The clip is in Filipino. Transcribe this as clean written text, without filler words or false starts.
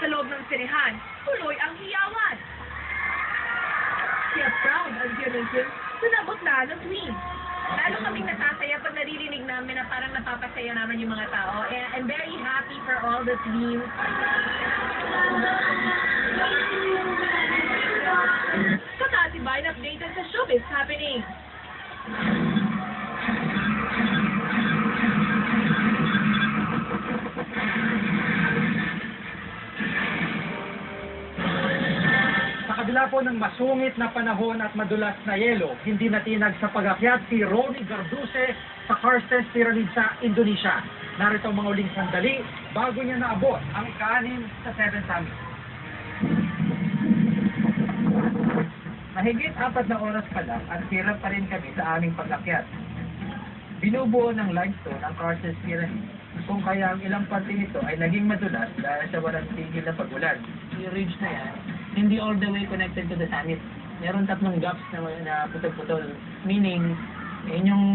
Sa loob ng sinehan, tuloy ang hiyawan. Kaya proud ang Junenkin, sunabot na ng twins. Lalo kaming nasasaya pag naririnig namin na parang napapasaya naman yung mga tao. And I'm very happy for all the twins. Katatibayan updated sa showbiz happening. Sa kabila po ng masungit na panahon at madulas na yelo, hindi natinag sa pag-akyat si Ronnie Garduse sa Carstens Pyramid sa Indonesia. Narito ang mga uling sandali bago niya naabot ang ika-6 sa 7 Summit. Mahigit 4 na oras pa lang at hirap pa rin kami sa aming pag-akyat. Binubuo ng limestone ang Carstens Pyramid, kung kaya ang ilang parte nito ay naging madulas dahil sa walang tigil na pagulan. Yung ridge na yan, hindi all the way connected to the summit. Meron 3 gaps na putol-putol, meaning yun yung